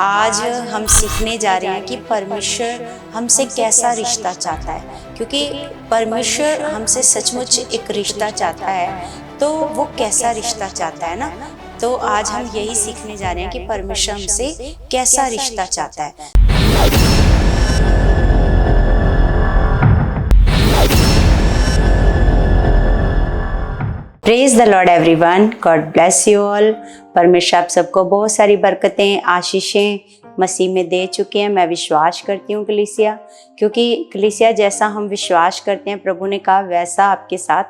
आज हम सीखने जा रहे हैं कि परमेश्वर हमसे कैसा रिश्ता चाहता है, क्योंकि परमेश्वर हमसे सचमुच एक रिश्ता चाहता है। तो वो कैसा रिश्ता चाहता है ना, तो आज हम यही सीखने जा रहे हैं कि परमेश्वर हमसे कैसा रिश्ता चाहता है। Praise the Lord everyone, God bless you all. परमेश्वर आप सबको बहुत सारी बरकतें, आशीषें मसीह में दे चुके हैं। मैं विश्वास करती हूँ कलीसिया, क्योंकि कलीसिया जैसा हम विश्वास करते हैं, प्रभु ने कहा वैसा आपके साथ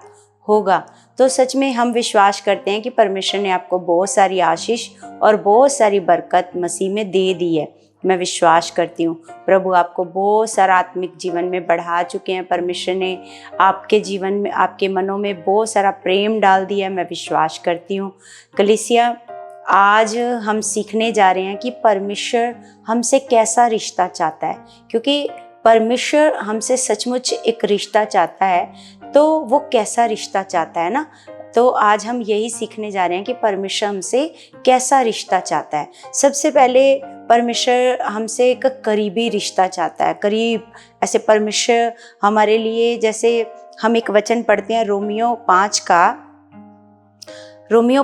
होगा। तो सच में हम विश्वास करते हैं कि परमेश्वर ने आपको बहुत सारी आशीष और बहुत सारी बरकत मसीह में दे दी है। मैं विश्वास करती हूँ प्रभु आपको बहुत सारा आत्मिक जीवन में बढ़ा चुके हैं। परमेश्वर ने आपके जीवन में, आपके मनों में बहुत सारा प्रेम डाल दिया है। मैं विश्वास करती हूँ कलीसिया, आज हम सीखने जा रहे हैं कि परमेश्वर हमसे कैसा रिश्ता चाहता है, क्योंकि परमेश्वर हमसे सचमुच एक रिश्ता चाहता है। तो वो कैसा रिश्ता चाहता है ना, तो आज हम यही सीखने जा रहे हैं कि परमेश्वर हमसे कैसा रिश्ता चाहता है। सबसे पहले परमेश्वर हमसे एक करीबी रिश्ता चाहता है। करीब ऐसे परमेश्वर हमारे लिए, जैसे हम एक वचन पढ़ते हैं रोमियो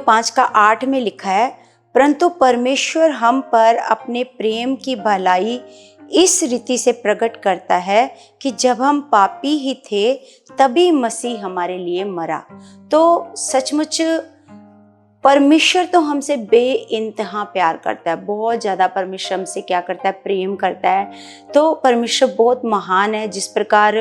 5:8 में लिखा है, परंतु परमेश्वर हम पर अपने प्रेम की भलाई इस रीति से प्रकट करता है कि जब हम पापी ही थे तभी मसीह हमारे लिए मरा। तो सचमुच परमेश्वर तो हमसे बेइंतहा प्यार करता है, बहुत ज़्यादा परमेश्वर हमसे क्या करता है, प्रेम करता है। तो परमेश्वर बहुत महान है। जिस प्रकार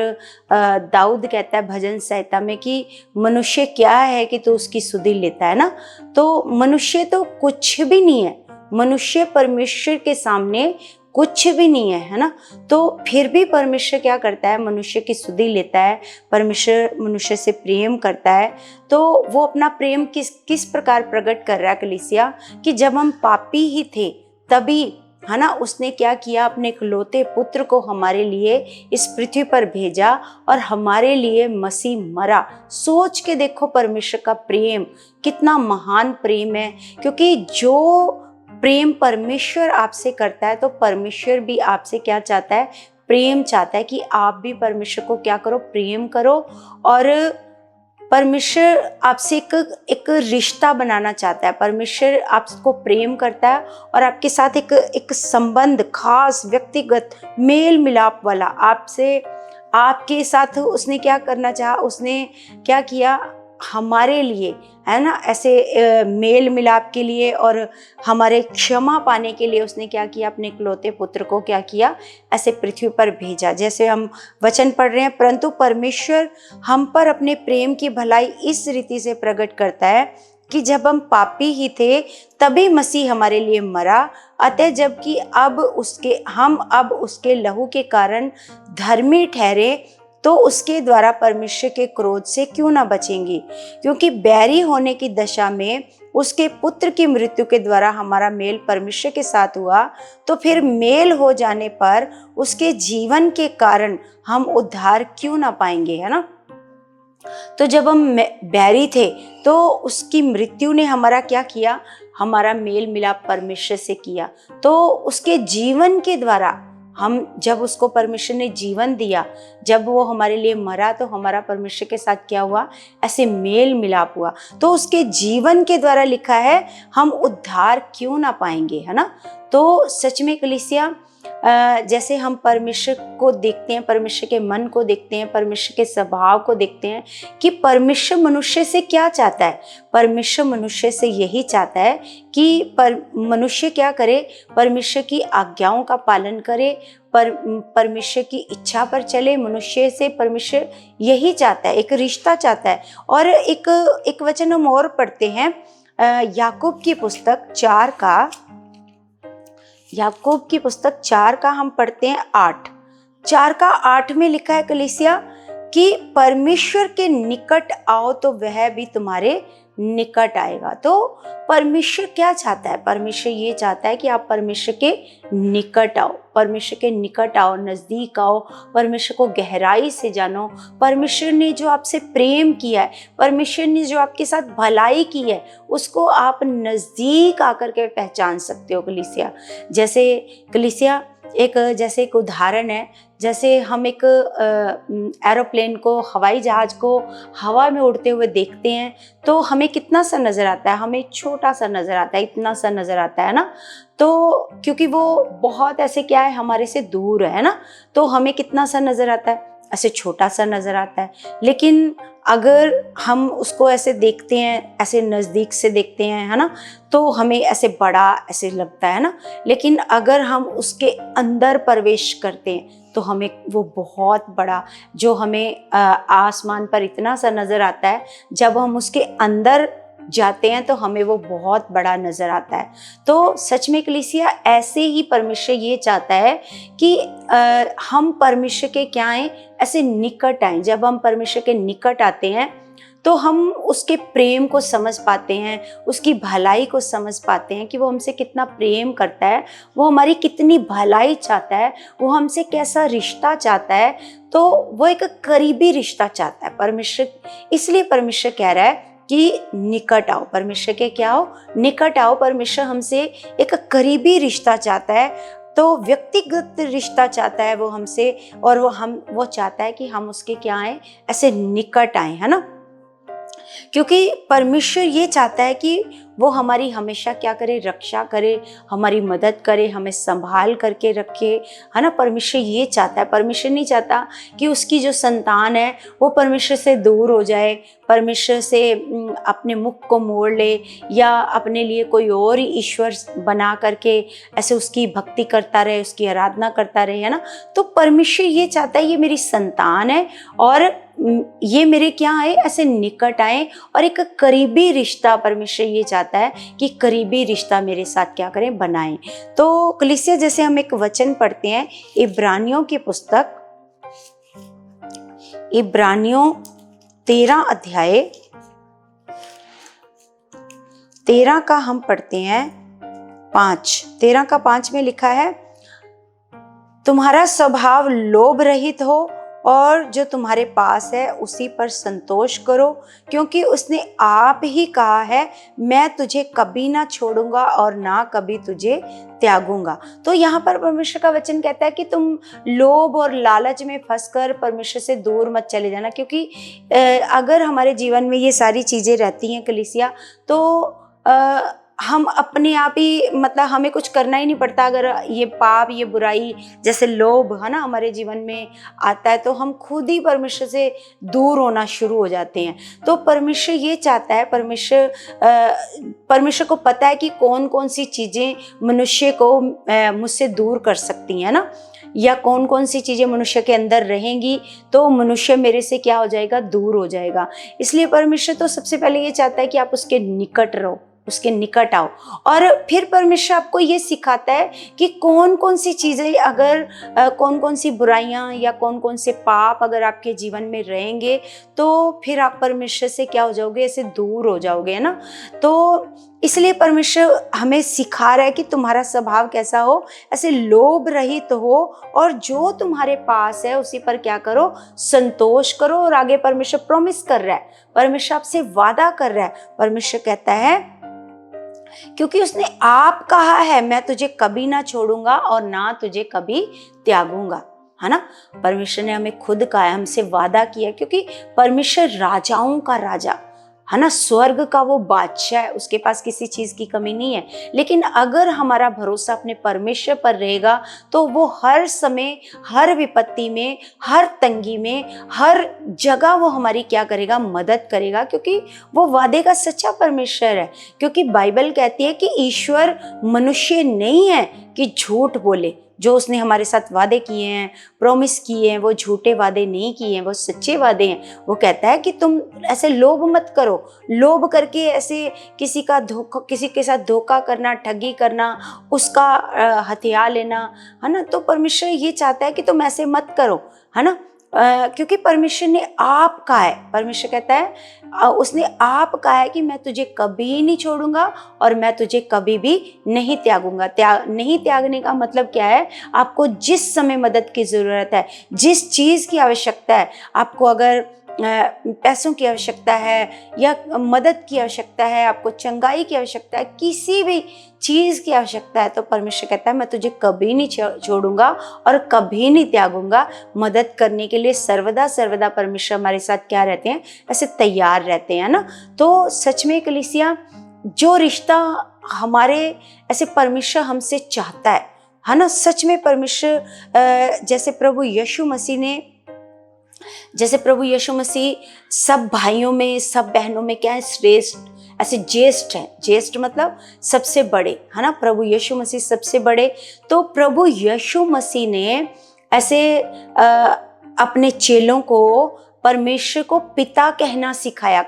दाऊद कहता है भजन संहिता में कि मनुष्य क्या है कि तो उसकी सुधि लेता है ना। तो मनुष्य तो कुछ भी नहीं है, मनुष्य परमेश्वर के सामने कुछ भी नहीं है, है ना। तो फिर भी परमेश्वर क्या करता है, मनुष्य की सुधि लेता है। परमेश्वर मनुष्य से प्रेम करता है। तो वो अपना प्रेम किस प्रकार प्रकट कर रहा है कलीसिया, कि जब हम पापी ही थे तभी, है ना, उसने क्या किया, अपने इकलौते पुत्र को हमारे लिए इस पृथ्वी पर भेजा और हमारे लिए मसीह मरा। सोच के देखो परमेश्वर का प्रेम कितना महान प्रेम है। क्योंकि जो प्रेम परमेश्वर आपसे करता है, तो परमेश्वर भी आपसे क्या चाहता है, प्रेम चाहता है कि आप भी परमेश्वर को क्या करो, प्रेम करो। और परमेश्वर आपसे एक रिश्ता बनाना चाहता है। परमेश्वर आपको प्रेम करता है और आपके साथ एक संबंध, खास व्यक्तिगत मेल मिलाप वाला आपसे, आपके साथ उसने क्या करना चाहा, उसने क्या किया हमारे लिए, है ना, ऐसे मेल मिलाप के लिए और हमारे क्षमा पाने के लिए उसने क्या किया, अपने इकलौते पुत्र को क्या किया, ऐसे पृथ्वी पर भेजा। जैसे हम वचन पढ़ रहे हैं, परंतु परमेश्वर हम पर अपने प्रेम की भलाई इस रीति से प्रकट करता है कि जब हम पापी ही थे तभी मसीह हमारे लिए मरा। अतः जबकि हम अब उसके लहू के कारण धर्मी ठहरे, तो उसके द्वारा परमेश्वर के क्रोध से क्यों ना बचेंगे। क्योंकि बैरी होने की दशा में उसके पुत्र की मृत्यु के द्वारा हमारा मेल परमेश्वर के साथ हुआ, तो फिर मेल हो जाने पर उसके जीवन के कारण हम उद्धार क्यों ना पाएंगे, है ना। तो जब हम बैरी थे तो उसकी मृत्यु ने हमारा क्या किया, हमारा मेल मिलाप परमेश्वर से किया। तो उसके जीवन के द्वारा हम, जब उसको परमेश्वर ने जीवन दिया, जब वो हमारे लिए मरा, तो हमारा परमेश्वर के साथ क्या हुआ, ऐसे मेल मिलाप हुआ। तो उसके जीवन के द्वारा लिखा है हम उद्धार क्यों ना पाएंगे, है ना। तो सच में कलीसिया, जैसे हम परमेश्वर को देखते हैं, परमेश्वर के मन को देखते हैं, परमेश्वर के स्वभाव को देखते हैं कि परमेश्वर मनुष्य से क्या चाहता है। परमेश्वर मनुष्य से यही चाहता है कि मनुष्य क्या करे, परमेश्वर की आज्ञाओं का पालन करे, परमेश्वर की इच्छा पर चले। मनुष्य से परमेश्वर यही चाहता है, एक रिश्ता चाहता है। और एक वचन हम और पढ़ते हैं, याकूब की पुस्तक 4 का हम पढ़ते हैं 4:8 में लिखा है कलीसिया कि परमेश्वर के निकट आओ तो वह भी तुम्हारे निकट आएगा। तो परमेश्वर क्या चाहता है? परमेश्वर ये चाहता है कि आप परमेश्वर के निकट आओ, परमेश्वर के निकट आओ, नज़दीक आओ, परमेश्वर को गहराई से जानो। परमेश्वर ने जो आपसे प्रेम किया है, परमेश्वर ने जो आपके साथ भलाई की है, उसको आप नज़दीक आकर के पहचान सकते हो। कलीसिया जैसे एक उदाहरण है। जैसे हम एक एरोप्लेन को, हवाई जहाज को हवा में उड़ते हुए देखते हैं तो हमें कितना सा नज़र आता है? हमें छोटा सा नज़र आता है, इतना सा नज़र आता है ना। तो क्योंकि वो बहुत ऐसे क्या है, हमारे से दूर है ना, तो हमें कितना सा नज़र आता है? ऐसे छोटा सा नज़र आता है। लेकिन अगर हम उसको ऐसे देखते हैं, ऐसे नज़दीक से देखते हैं, है ना, तो हमें ऐसे बड़ा ऐसे लगता है ना। लेकिन अगर हम उसके अंदर प्रवेश करते हैं तो हमें वो बहुत बड़ा, जो हमें आसमान पर इतना सा नज़र आता है, जब हम उसके अंदर जाते हैं तो हमें वो बहुत बड़ा नज़र आता है। तो सच में कलीसिया, ऐसे ही परमेश्वर ये चाहता है कि हम परमेश्वर के क्या आएँ, ऐसे निकट आएँ। जब हम परमेश्वर के निकट आते हैं तो हम उसके प्रेम को समझ पाते हैं, उसकी भलाई को समझ पाते हैं कि वो हमसे कितना प्रेम करता है, वो हमारी कितनी भलाई चाहता है, वो हमसे कैसा रिश्ता चाहता है। तो वो एक करीबी रिश्ता चाहता है परमेश्वर। इसलिए परमेश्वर कह रहा है कि निकट आओ, परमेश्वर के क्या हो, निकट आओ। परमेश्वर हमसे एक करीबी रिश्ता चाहता है, तो व्यक्तिगत रिश्ता चाहता है वो हमसे, और वो चाहता है कि हम उसके क्या आए, ऐसे निकट आए, है ना। क्योंकि परमेश्वर ये चाहता है कि वो हमारी हमेशा क्या करे, रक्षा करे, हमारी मदद करे, हमें संभाल करके रखे, है ना। परमेश्वर ये चाहता है। परमेश्वर नहीं चाहता कि उसकी जो संतान है वो परमेश्वर से दूर हो जाए, परमेश्वर से अपने मुख को मोड़ ले, या अपने लिए कोई और ही ईश्वर बना करके ऐसे उसकी भक्ति करता रहे, उसकी आराधना करता रहे, है ना। तो परमेश्वर ये चाहता है ये मेरी संतान है और ये मेरे क्या आए, ऐसे निकट आए, और एक करीबी रिश्ता परमेश्वर ये चाहता है कि करीबी रिश्ता मेरे साथ क्या करें, बनाएं। तो कलीसिया, जैसे हम एक वचन पढ़ते हैं इब्रानियों की पुस्तक, इब्रानियों 13 अध्याय 13 का हम पढ़ते हैं 13 का 5 में लिखा है, तुम्हारा स्वभाव लोभ रहित हो और जो तुम्हारे पास है उसी पर संतोष करो, क्योंकि उसने आप ही कहा है, मैं तुझे कभी ना छोड़ूंगा और ना कभी तुझे त्यागूंगा। तो यहाँ पर परमेश्वर का वचन कहता है कि तुम लोभ और लालच में फंसकर परमेश्वर से दूर मत चले जाना। क्योंकि अगर हमारे जीवन में ये सारी चीज़ें रहती हैं कलीसिया, तो हम अपने आप ही, मतलब हमें कुछ करना ही नहीं पड़ता। अगर ये पाप, ये बुराई, जैसे लोभ, है ना, हमारे जीवन में आता है तो हम खुद ही परमेश्वर से दूर होना शुरू हो जाते हैं। तो परमेश्वर ये चाहता है, परमेश्वर को पता है कि कौन कौन सी चीज़ें मनुष्य को मुझसे दूर कर सकती हैं ना, या कौन कौन सी चीज़ें मनुष्य के अंदर रहेंगी तो मनुष्य मेरे से क्या हो जाएगा, दूर हो जाएगा। इसलिए परमेश्वर तो सबसे पहले ये चाहता है कि आप उसके निकट रहो, उसके निकट आओ। और फिर परमेश्वर आपको ये सिखाता है कि कौन कौन सी चीज़ें, अगर कौन कौन सी बुराइयां या कौन कौन से पाप अगर आपके जीवन में रहेंगे तो फिर आप परमेश्वर से क्या हो जाओगे, ऐसे दूर हो जाओगे, है ना। तो इसलिए परमेश्वर हमें सिखा रहा है कि तुम्हारा स्वभाव कैसा हो, ऐसे लोभ रहित हो, और जो तुम्हारे पास है उसी पर क्या करो, संतोष करो। और आगे परमेश्वर प्रॉमिस कर रहा है, परमेश्वर आपसे वादा कर रहा है। परमेश्वर कहता है क्योंकि उसने आप कहा है, मैं तुझे कभी ना छोड़ूंगा और ना तुझे कभी त्यागूंगा, है ना। परमेश्वर ने हमें खुद कहा है, हमसे वादा किया है, क्योंकि परमेश्वर राजाओं का राजा, है ना, स्वर्ग का वो बादशाह है, उसके पास किसी चीज की कमी नहीं है। लेकिन अगर हमारा भरोसा अपने परमेश्वर पर रहेगा तो वो हर समय, हर विपत्ति में, हर तंगी में, हर जगह वो हमारी क्या करेगा, मदद करेगा, क्योंकि वो वादे का सच्चा परमेश्वर है। क्योंकि बाइबल कहती है कि ईश्वर मनुष्य नहीं है कि झूठ बोले। जो उसने हमारे साथ वादे किए हैं, प्रॉमिस किए हैं, वो झूठे वादे नहीं किए हैं, वो सच्चे वादे हैं। वो कहता है कि तुम ऐसे लोभ मत करो, लोभ करके ऐसे किसी के साथ धोखा करना, ठगी करना, उसका हथियार लेना, है ना। तो परमेश्वर ये चाहता है कि तुम ऐसे मत करो, है ना। क्योंकि परमेश्वर ने आप कहा है, परमेश्वर कहता है उसने आप कहा है कि मैं तुझे कभी नहीं छोड़ूंगा और मैं तुझे कभी भी नहीं त्यागूंगा। नहीं त्यागने का मतलब क्या है? आपको जिस समय मदद की ज़रूरत है, जिस चीज़ की आवश्यकता है, आपको अगर पैसों की आवश्यकता है या मदद की आवश्यकता है, आपको चंगाई की आवश्यकता है, किसी भी चीज़ की आवश्यकता है, तो परमेश्वर कहता है मैं तुझे कभी नहीं छोड़ूंगा और कभी नहीं त्यागूंगा। मदद करने के लिए सर्वदा सर्वदा परमेश्वर हमारे साथ क्या रहते हैं? ऐसे तैयार रहते हैं ना। तो सच में कलीसिया, जो रिश्ता हमारे ऐसे परमेश्वर हमसे चाहता है ना, सच में परमेश्वर जैसे प्रभु यीशु मसीह सब भाइयों में, सब बहनों में क्या है? श्रेष्ठ, ऐसे ज्येष्ठ है। ज्येष्ठ मतलब सबसे बड़े, है ना। प्रभु यीशु मसीह सबसे बड़े। तो प्रभु यीशु मसीह ने ऐसे अपने चेलों को परमेश्वर को पिता कहना सिखाया,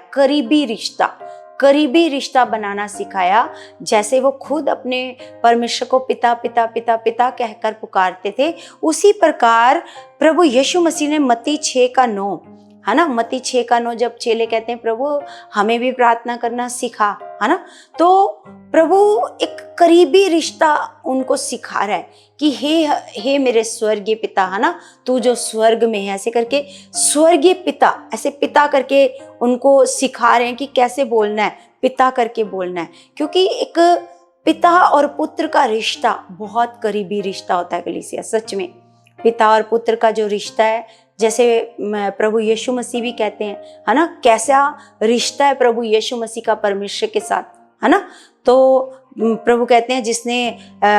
करीबी रिश्ता बनाना सिखाया। जैसे वो खुद अपने परमेश्वर को पिता पिता पिता पिता कहकर पुकारते थे, उसी प्रकार प्रभु यीशु मसीह ने मत्ती 6:9, है ना, मत्ती 6:9 जब चेले कहते हैं प्रभु हमें भी प्रार्थना करना सिखा, है ना, तो प्रभु एक करीबी रिश्ता उनको सिखा रहा है कि हे मेरे स्वर्गीय पिता, है ना, तू जो स्वर्ग में है, ऐसे करके स्वर्गीय पिता, ऐसे पिता करके उनको सिखा रहे हैं कि कैसे बोलना है, पिता करके बोलना है। क्योंकि एक पिता और पुत्र का रिश्ता बहुत करीबी रिश्ता होता है कलीसिया। सच में पिता और पुत्र का जो रिश्ता है, जैसे प्रभु यीशु मसीह भी कहते हैं, है ना, कैसा रिश्ता है प्रभु यीशु मसीह का परमेश्वर के साथ, है ना। तो प्रभु कहते हैं जिसने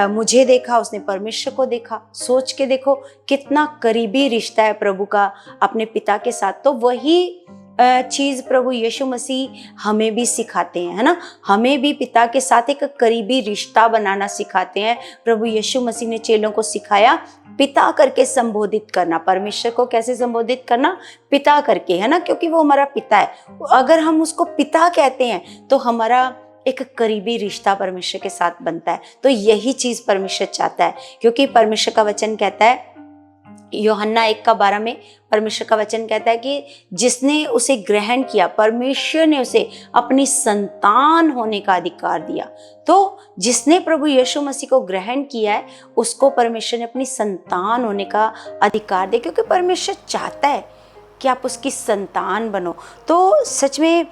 मुझे देखा उसने परमेश्वर को देखा। सोच के देखो कितना करीबी रिश्ता है प्रभु का अपने पिता के साथ। तो वही चीज़ प्रभु यीशु मसीह हमें भी सिखाते हैं, है ना। हमें भी पिता के साथ एक करीबी रिश्ता बनाना सिखाते हैं। प्रभु यीशु मसीह ने चेलों को सिखाया पिता करके संबोधित करना। परमेश्वर को कैसे संबोधित करना? पिता करके, है ना, क्योंकि वो हमारा पिता है। अगर हम उसको पिता कहते हैं तो हमारा एक करीबी रिश्ता परमेश्वर के साथ बनता है। तो यही चीज़ परमेश्वर चाहता है, क्योंकि परमेश्वर का वचन कहता है यूहन्ना 1:12 में परमेश्वर का वचन कहता है कि जिसने उसे ग्रहण किया, परमेश्वर ने उसे अपनी संतान होने का अधिकार दिया। तो जिसने प्रभु यीशु मसीह को ग्रहण किया है उसको परमेश्वर ने अपनी संतान होने का अधिकार दिया, क्योंकि परमेश्वर चाहता है कि आप उसकी संतान बनो। तो सच में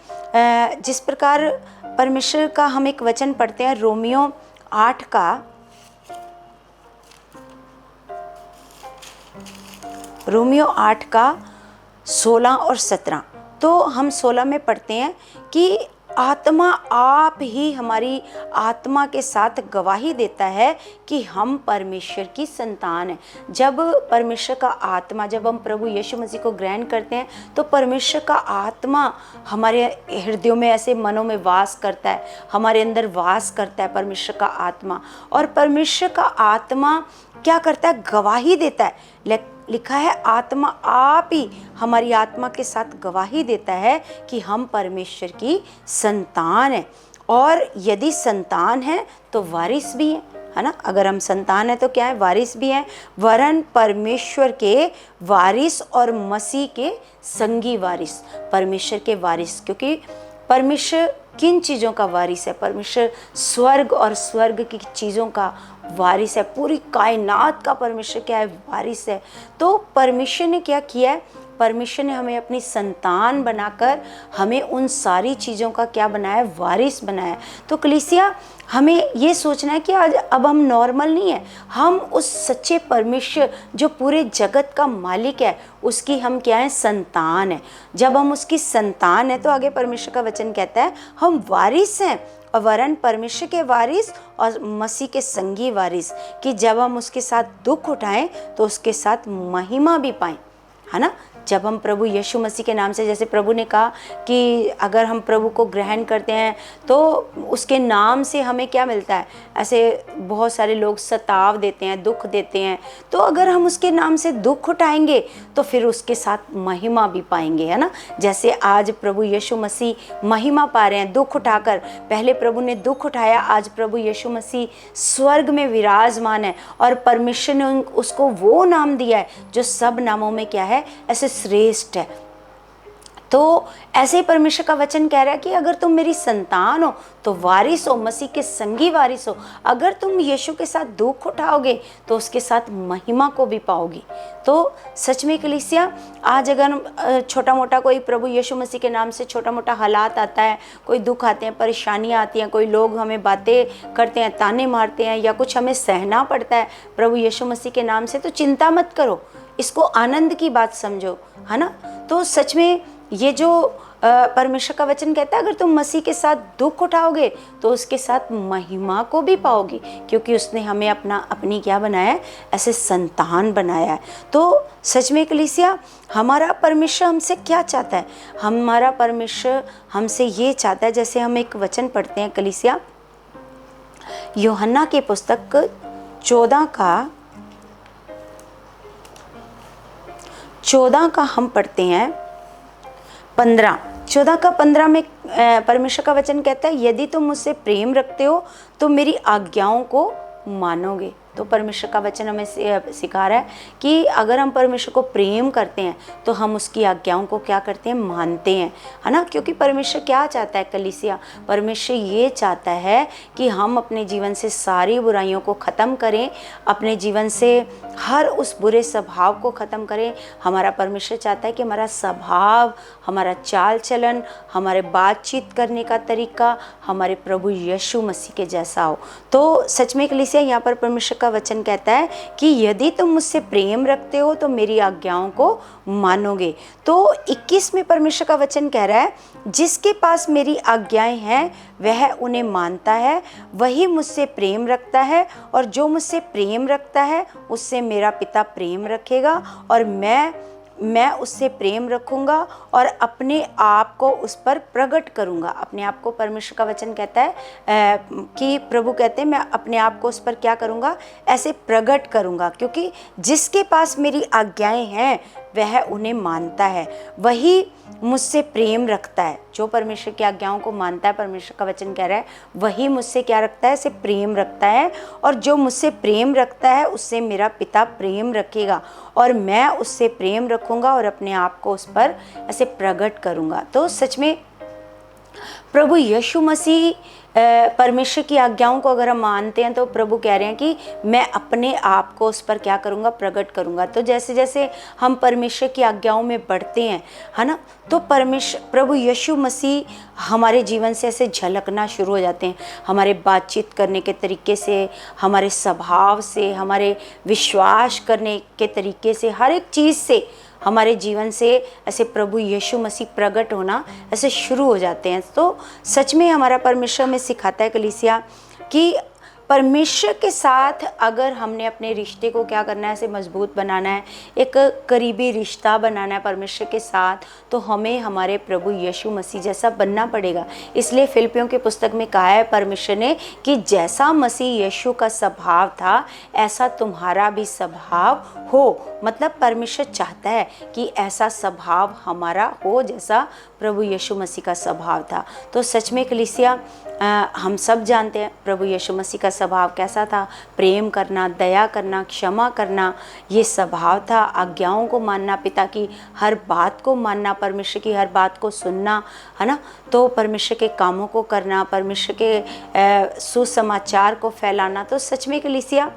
जिस प्रकार परमेश्वर का हम एक वचन पढ़ते हैं रोमियो 8:16 और 17। तो हम 16 में पढ़ते हैं कि आत्मा आप ही हमारी आत्मा के साथ गवाही देता है कि हम परमेश्वर की संतान हैं। जब परमेश्वर का आत्मा, जब हम प्रभु यीशु मसीह को ग्रहण करते हैं तो परमेश्वर का आत्मा हमारे हृदयों में, ऐसे मनों में वास करता है, हमारे अंदर वास करता है परमेश्वर का आत्मा। और परमेश्वर का आत्मा क्या करता है? गवाही देता है। लिखा है आत्मा आप ही हमारी आत्मा के साथ गवाही देता है कि हम परमेश्वर की संतान हैं। और यदि संतान है तो वारिस भी है ना। अगर हम संतान है तो क्या है? वारिस भी हैं, वरन परमेश्वर के वारिस और मसीह के संगी वारिस। परमेश्वर के वारिस, क्योंकि परमेश्वर किन चीज़ों का वारिस है? परमेश्वर स्वर्ग और स्वर्ग की चीज़ों का वारिस है। पूरी कायनात का परमेश्वर क्या है? वारिस है। तो परमेश्वर ने क्या किया है? परमेश्वर ने हमें अपनी संतान बनाकर हमें उन सारी चीज़ों का क्या बनाया है? वारिस बनाया है। तो कलीसिया, हमें ये सोचना है कि आज अब हम नॉर्मल नहीं है, हम उस सच्चे परमेश्वर जो पूरे जगत का मालिक है उसकी हम क्या है? संतान है। जब हम उसकी संतान है तो आगे परमेश्वर का वचन कहता है हम वारिस हैं, और वरन परमेश्वर के वारिस और मसीह के संगी वारिस, कि जब हम उसके साथ दुख उठाएं तो उसके साथ महिमा भी पाएं, है ना। जब हम प्रभु यीशु मसीह के नाम से, जैसे प्रभु ने कहा कि अगर हम प्रभु को ग्रहण करते हैं तो उसके नाम से हमें क्या मिलता है। ऐसे बहुत सारे लोग सताव देते हैं, दुख देते हैं, तो अगर हम उसके नाम से दुख उठाएंगे तो फिर उसके साथ महिमा भी पाएंगे, है ना। जैसे आज प्रभु यीशु मसीह महिमा पा रहे हैं दुख उठाकर। पहले प्रभु ने दुख उठाया, आज प्रभु यीशु मसीह स्वर्ग में विराजमान है और परमेश्वर ने उसको वो नाम दिया है जो सब नामों में क्या है, ऐसे श्रेष्ठ है। तो ऐसे ही परमेश्वर का वचन कह रहा है कि अगर तुम मेरी संतान हो तो वारिस हो, मसीह के संगी वारिस हो। अगर तुम यीशु के साथ दुख उठाओगे तो उसके साथ महिमा को भी पाओगी। तो सच में कलीसिया, आज अगर छोटा मोटा कोई प्रभु यीशु मसीह के नाम से छोटा मोटा हालात आता है, कोई दुख आते हैं, परेशानियां आती हैं, कोई लोग हमें बातें करते हैं, ताने मारते हैं, या कुछ हमें सहना पड़ता है प्रभु यीशु मसीह के नाम से, तो चिंता मत करो, इसको आनंद की बात समझो, है ना। तो सच में ये जो परमेश्वर का वचन कहता है, अगर तुम मसीह के साथ दुख उठाओगे तो उसके साथ महिमा को भी पाओगी, क्योंकि उसने हमें अपनी क्या बनाया है, ऐसे संतान बनाया है। तो सच में कलीसिया, हमारा परमेश्वर हमसे क्या चाहता है? हमारा परमेश्वर हमसे ये चाहता है, जैसे हम एक वचन पढ़ते हैं कलीसिया, यूहन्ना के पुस्तक 14 का हम पढ़ते हैं 14 का 15 में परमेश्वर का वचन कहता है, यदि तुम मुझसे प्रेम रखते हो तो मेरी आज्ञाओं को मानोगे। तो परमेश्वर का वचन हमें सिखा रहा है कि अगर हम परमेश्वर को प्रेम करते हैं तो हम उसकी आज्ञाओं को क्या करते हैं, मानते हैं, है ना। क्योंकि परमेश्वर क्या चाहता है कलीसिया, परमेश्वर ये चाहता है कि हम अपने जीवन से सारी बुराइयों को ख़त्म करें, अपने जीवन से हर उस बुरे स्वभाव को ख़त्म करें। हमारा परमेश्वर चाहता है कि हमारा स्वभाव, हमारा चाल चलन, हमारे बातचीत करने का तरीका हमारे प्रभु यीशु मसीह के जैसा हो। तो सच में कलीसिया, यहाँ पर परमेश्वर का वचन कहता है कि यदि तुम मुझसे प्रेम रखते हो तो मेरी आज्ञाओं को मानोगे। तो 21 में परमेश्वर का वचन कह रहा है, जिसके पास मेरी आज्ञाएं हैं वह उन्हें मानता है, वही मुझसे प्रेम रखता है, और जो मुझसे प्रेम रखता है उससे मेरा पिता प्रेम रखेगा, और मैं उससे प्रेम रखूंगा और अपने आप को उस पर प्रकट करूंगा। अपने आप को, परमेश्वर का वचन कहता है कि प्रभु कहते हैं, मैं अपने आप को उस पर क्या करूंगा, ऐसे प्रकट करूंगा, क्योंकि जिसके पास मेरी आज्ञाएं हैं वह उन्हें मानता है, वही मुझसे प्रेम रखता है। जो परमेश्वर की आज्ञाओं को मानता है, परमेश्वर का वचन कह रहा है, वही मुझसे क्या रखता है, ऐसे प्रेम रखता है, और जो मुझसे प्रेम रखता है उससे मेरा पिता प्रेम रखेगा, और मैं उससे प्रेम रखूंगा और अपने आप को उस पर ऐसे प्रकट करूंगा। तो सच में प्रभु यीशु मसीह परमेश्वर की आज्ञाओं को अगर हम मानते हैं तो प्रभु कह रहे हैं कि मैं अपने आप को उस पर क्या करूँगा, प्रकट करूँगा। तो जैसे जैसे हम परमेश्वर की आज्ञाओं में बढ़ते हैं, है ना, तो प्रभु यीशु मसीह हमारे जीवन से ऐसे झलकना शुरू हो जाते हैं, हमारे बातचीत करने के तरीके से, हमारे स्वभाव से, हमारे विश्वास करने के तरीके से, हर एक चीज़ से हमारे जीवन से ऐसे प्रभु यीशु मसीह प्रकट होना ऐसे शुरू हो जाते हैं। तो सच में हमारा परमेश्वर में सिखाता है कलीसिया कि परमेश्वर के साथ अगर हमने अपने रिश्ते को क्या करना है, ऐसे मजबूत बनाना है, एक करीबी रिश्ता बनाना है परमेश्वर के साथ, तो हमें हमारे प्रभु यीशु मसीह जैसा बनना पड़ेगा। इसलिए फिलिपियों की पुस्तक में कहा है परमेश्वर ने कि जैसा मसीह यीशु का स्वभाव था ऐसा तुम्हारा भी स्वभाव हो। मतलब परमेश्वर चाहता है कि ऐसा स्वभाव हमारा हो जैसा प्रभु यीशु मसीह का स्वभाव था। तो सच में कलीसिया, हम सब जानते हैं प्रभु यीशु मसीह का स्वभाव कैसा था, प्रेम करना, दया करना, क्षमा करना, ये स्वभाव था। आज्ञाओं को मानना, पिता की हर बात को मानना, परमेश्वर की हर बात को सुनना, है ना। तो परमेश्वर के कामों को करना, परमेश्वर के सुसमाचार को फैलाना। तो सच में कलीसिया,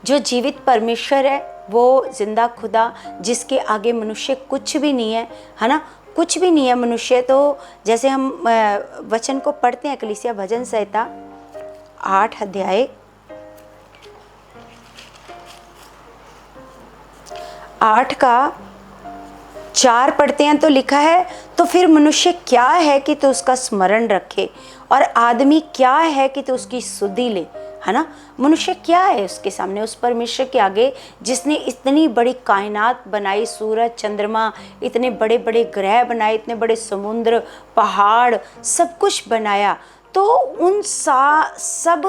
जो जीवित परमेश्वर है वो जिंदा खुदा, जिसके आगे मनुष्य कुछ भी नहीं है ना, कुछ भी नहीं है मनुष्य। तो जैसे हम वचन को पढ़ते हैं कलीसिया, भजन संहिता 8 अध्याय 8 का 4 पढ़ते हैं तो लिखा है, तो फिर मनुष्य क्या है कि तू उसका स्मरण रखे, और आदमी क्या है कि तू उसकी सुधि ले, है ना। मनुष्य क्या है उसके सामने, उस परमेश्वर के आगे जिसने इतनी बड़ी कायनात बनाई, सूरज चंद्रमा, इतने बड़े बड़े ग्रह बनाए, इतने बड़े समुद्र पहाड़ सब कुछ बनाया। तो उन सब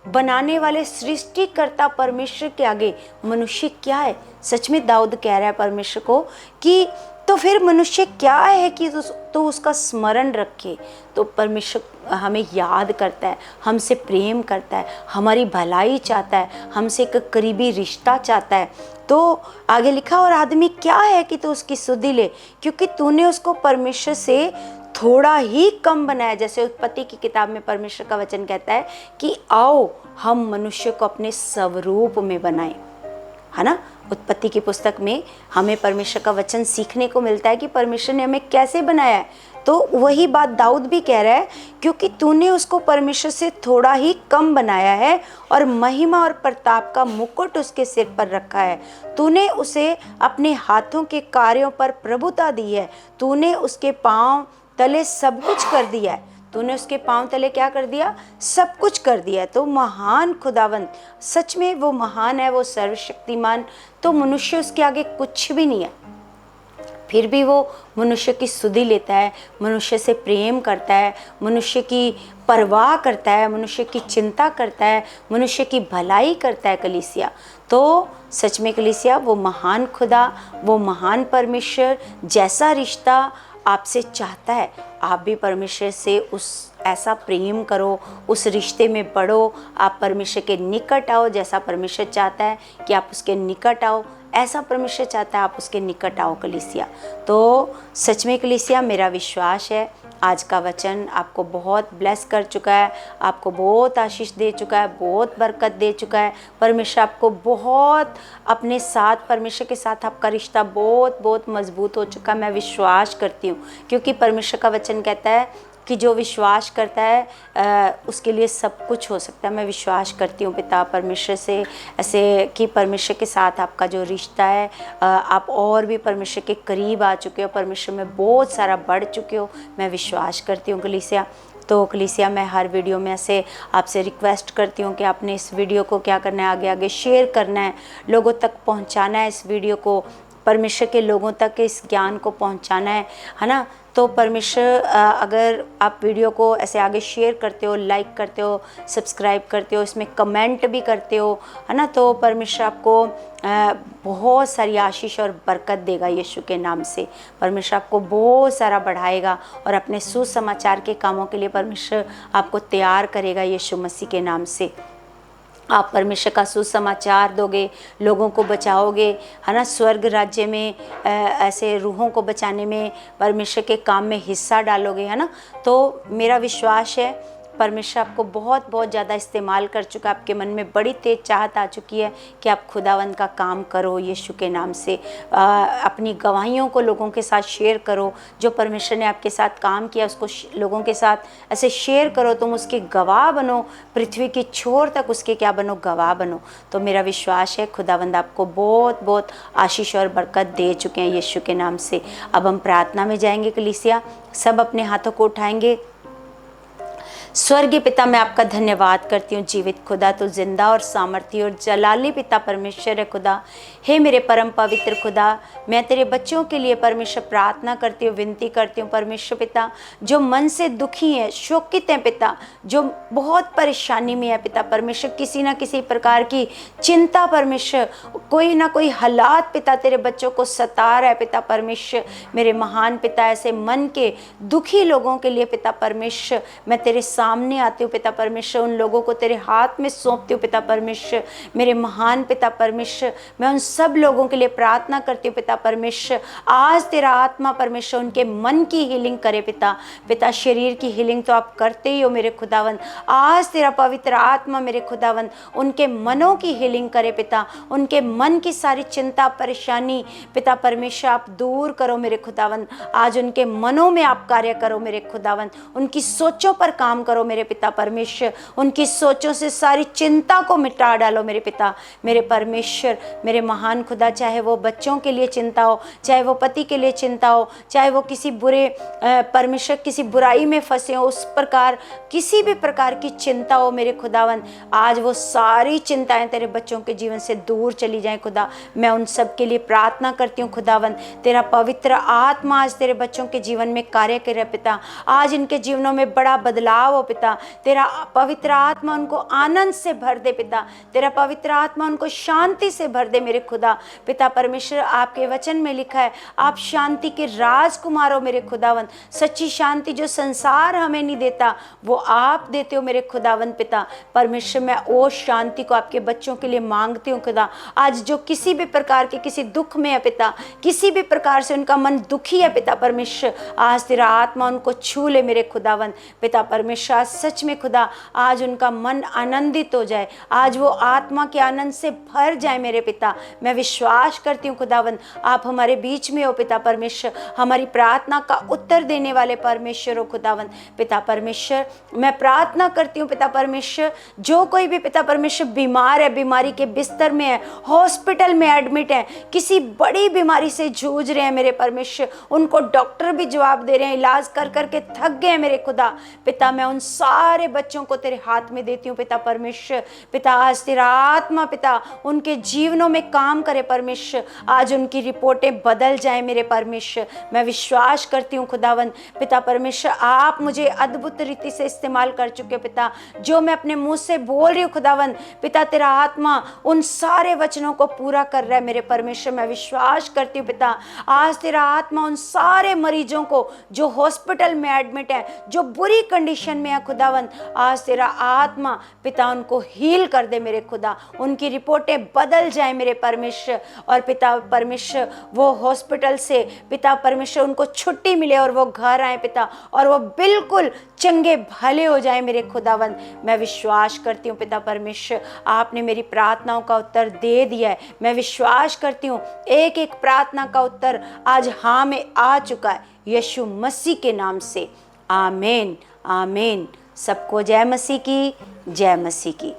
बनाने वाले सृष्टिकर्ता परमेश्वर के आगे मनुष्य क्या है। सच में दाऊद कह रहा है परमेश्वर को कि तो फिर मनुष्य क्या है कि तो उसका स्मरण रखे। तो परमेश्वर हमें याद करता है, हमसे प्रेम करता है, हमारी भलाई चाहता है, हमसे एक करीबी रिश्ता चाहता है। तो आगे लिखा, और आदमी क्या है कि तू उसकी सुधि ले, क्योंकि तूने उसको परमेश्वर से थोड़ा ही कम बनाया। जैसे उत्पत्ति की किताब में परमेश्वर का वचन कहता है कि आओ हम मनुष्य को अपने स्वरूप में बनाएं, है ना। उत्पत्ति की पुस्तक में हमें परमेश्वर का वचन सीखने को मिलता है कि परमेश्वर ने हमें कैसे बनाया है। तो वही बात दाऊद भी कह रहा है, क्योंकि तूने उसको परमेश्वर से थोड़ा ही कम बनाया है और महिमा और प्रताप का मुकुट उसके सिर पर रखा है। तूने उसे अपने हाथों के कार्यों पर प्रभुता दी है। तूने उसके पांव तले सब कुछ कर दिया है। तूने उसके पांव तले क्या कर दिया, सब कुछ कर दिया। तो महान खुदावंत, सच में वो महान है, वो सर्वशक्तिमान। तो मनुष्य उसके आगे कुछ भी नहीं है, फिर भी वो मनुष्य की सुधि लेता है, मनुष्य से प्रेम करता है, मनुष्य की परवाह करता है, मनुष्य की चिंता करता है, मनुष्य की भलाई करता है कलीसिया। तो सच में कलीसिया वो महान खुदा, वो महान परमेश्वर जैसा रिश्ता आपसे चाहता है। आप भी परमेश्वर से उस ऐसा प्रेम करो, उस रिश्ते में बढ़ो, आप परमेश्वर के निकट आओ। जैसा परमेश्वर चाहता है कि आप उसके निकट आओ, ऐसा परमेश्वर चाहता है आप उसके निकट आओ कलीसिया। तो सच में कलीसिया मेरा विश्वास है आज का वचन आपको बहुत ब्लेस कर चुका है, आपको बहुत आशीष दे चुका है, बहुत बरकत दे चुका है। परमेश्वर आपको बहुत अपने साथ, परमेश्वर के साथ आपका रिश्ता बहुत बहुत मजबूत हो चुका है, मैं विश्वास करती हूँ। क्योंकि परमेश्वर का वचन कहता है कि जो विश्वास करता है उसके लिए सब कुछ हो सकता है। मैं विश्वास करती हूँ पिता परमेश्वर से ऐसे कि परमेश्वर के साथ आपका जो रिश्ता है, आप और भी परमेश्वर के करीब आ चुके हो, परमेश्वर में बहुत सारा बढ़ चुके हो। मैं विश्वास करती हूँ कलीसिया। तो कलीसिया मैं हर वीडियो में ऐसे आपसे रिक्वेस्ट करती हूँ कि आपने इस वीडियो को क्या करना है, आगे आगे शेयर करना है, लोगों तक पहुँचाना है, इस वीडियो को परमेश्वर के लोगों तक इस ज्ञान को पहुँचाना है ना। तो परमेश्वर अगर आप वीडियो को ऐसे आगे शेयर करते हो, लाइक करते हो, सब्सक्राइब करते हो, इसमें कमेंट भी करते हो, है ना, तो परमेश्वर आपको बहुत सारी आशीष और बरकत देगा यीशु के नाम से। परमेश्वर आपको बहुत सारा बढ़ाएगा और अपने सुसमाचार के कामों के लिए परमेश्वर आपको तैयार करेगा यीशु मसीह के नाम से। आप परमेश्वर का सुसमाचार दोगे, लोगों को बचाओगे, है ना, स्वर्ग राज्य में ऐसे रूहों को बचाने में परमेश्वर के काम में हिस्सा डालोगे, है ना। तो मेरा विश्वास है परमेश्वर आपको बहुत बहुत ज़्यादा इस्तेमाल कर चुका है। आपके मन में बड़ी तेज चाहत आ चुकी है कि आप खुदावंद का काम करो यीशु के नाम से। अपनी गवाहियों को लोगों के साथ शेयर करो, जो परमेश्वर ने आपके साथ काम किया उसको लोगों के साथ ऐसे शेयर करो, तुम उसके गवाह बनो, पृथ्वी की छोर तक उसके क्या बनो, गवाह बनो। तो मेरा विश्वास है खुदावंद आपको बहुत बहुत आशीष और बरकत दे चुके हैं यीशु के नाम से। अब हम प्रार्थना में जाएंगे कलीसिया, सब अपने हाथों को उठाएंगे। स्वर्गीय पिता, मैं आपका धन्यवाद करती हूँ जीवित खुदा, तो जिंदा और सामर्थी और जलाली पिता परमेश्वर है खुदा। हे मेरे परम पवित्र खुदा, मैं तेरे बच्चों के लिए परमेश्वर प्रार्थना करती हूँ, विनती करती हूँ परमेश्वर पिता, जो मन से दुखी हैं, शोकित हैं पिता, जो बहुत परेशानी में है पिता परमेश्वर, किसी ना किसी प्रकार की चिंता परमेश्वर, कोई ना कोई हालात पिता तेरे बच्चों को सता रहा है पिता परमेश्वर। मेरे महान पिता, ऐसे मन के दुखी लोगों के लिए पिता परमेश्वर मैं तेरे सामने आती हूँ पिता परमेश्वर, उन लोगों को तेरे हाथ में सौंपती हूँ पिता परमेश्वर। मेरे महान पिता परमेश्वर, मैं उन सब लोगों के लिए प्रार्थना करती हूँ पिता परमेश्वर, आज तेरा आत्मा परमेश्वर उनके मन की हीलिंग करे पिता शरीर की हीलिंग तो आप करते ही हो मेरे खुदावन। आज तेरा पवित्र आत्मा मेरे खुदावन उनके मनों की हीलिंग करे पिता, उनके मन की सारी चिंता परेशानी पिता परमेश्वर आप दूर करो मेरे खुदावन। आज उनके मनों में आप कार्य करो मेरे खुदावन, उनकी सोचों पर काम करो करो मेरे पिता परमेश्वर, उनकी सोचों से सारी चिंता को मिटा डालो मेरे पिता मेरे परमेश्वर, मेरे महान खुदा। चाहे वो बच्चों के लिए चिंता हो, चाहे वो पति के लिए चिंता हो, चाहे वो किसी बुरे परमेश्वर किसी बुराई में फंसे हो, उस प्रकार किसी भी प्रकार की चिंता हो मेरे खुदावन, आज वो सारी चिंताएं तेरे बच्चों के जीवन से दूर चली जाएं खुदा। मैं उन सब के लिए प्रार्थना करती हूँ खुदावन, तेरा पवित्र आत्मा आज तेरे बच्चों के जीवन में कार्य करे पिता। आज इनके जीवनों में बड़ा बदलाव हो पिता, तेरा पवित्र आत्मा उनको आनंद से भर दे पिता, तेरा पवित्र आत्मा उनको शांति से भर दे मेरे खुदा। पिता परमेश्वर, आपके वचन में लिखा है आप शांति के राजकुमार हो मेरे खुदावन। सच्ची शांति जो संसार हमें नहीं देता वो आप देते हो मेरे खुदावन पिता परमेश्वर। मैं वो शांति को आपके बच्चों के लिए मांगती हूँ खुदा। आज जो किसी भी प्रकार के किसी दुख में है पिता, किसी भी प्रकार से उनका मन दुखी है पिता परमेश्वर, आज तेरा आत्मा उनको छू ले मेरे खुदावन पिता परमेश्वर। आज सच में खुदा आज उनका मन आनंदित हो जाए, आज वो आत्मा के आनंद से भर जाए मेरे पिता। मैं विश्वास करती हूँ खुदावन आप हमारे बीच में हो पिता परमेश्वर, हमारी प्रार्थना का उत्तर देने वाले परमेश्वर हो खुदावन पिता परमेश्वर। मैं प्रार्थना करती हूँ पिता परमेश्वर, जो कोई भी पिता परमेश्वर बीमार है, बीमारी के बिस्तर में है, हॉस्पिटल में एडमिट है, किसी बड़ी बीमारी से जूझ रहे हैं मेरे परमेश्वर, उनको डॉक्टर भी जवाब दे रहे हैं, इलाज कर करके थक गए हैं मेरे खुदा पिता। मैं उन सारे बच्चों को तेरे हाथ में देती हूँ पिता परमेश्वर पिता। आज तेरा आत्मा पिता उनके जीवनों में काम करे परमेश्वर, आज उनकी रिपोर्टें बदल जाए मेरे परमेश्वर। मैं विश्वास करती हूँ खुदावन पिता परमेश्वर, आप मुझे अद्भुत रीति से इस्तेमाल कर चुके पिता। जो मैं अपने मुंह से बोल रही हूँ खुदावन पिता, तेरा आत्मा उन सारे वचनों को पूरा कर रहा है मेरे परमेश्वर। मैं विश्वास करती हूँ पिता, आज तेरा आत्मा उन सारे मरीजों को जो हॉस्पिटल में एडमिट है, जो बुरी कंडीशन में है खुदावन, आज तेरा आत्मा पिता उनको हील कर दे मेरे खुदा, उनकी रिपोर्टें बदल जाए मेरे परमेश्वर। और पिता परमेश्वर वो हॉस्पिटल से पिता परमेश्वर उनको छुट्टी मिले और वो घर आए पिता, और वो बिल्कुल चंगे भले हो जाए मेरे खुदावन। मैं विश्वास करती हूँ पिता परमेश्वर, आपने मेरी प्रार्थनाओं का उत्तर दे दिया है। मैं विश्वास करती हूँ एक एक प्रार्थना का उत्तर आज हाँ में आ चुका है, यीशु मसीह के नाम से आमीन आमीन। सबको जय मसीह की, जय मसीह की।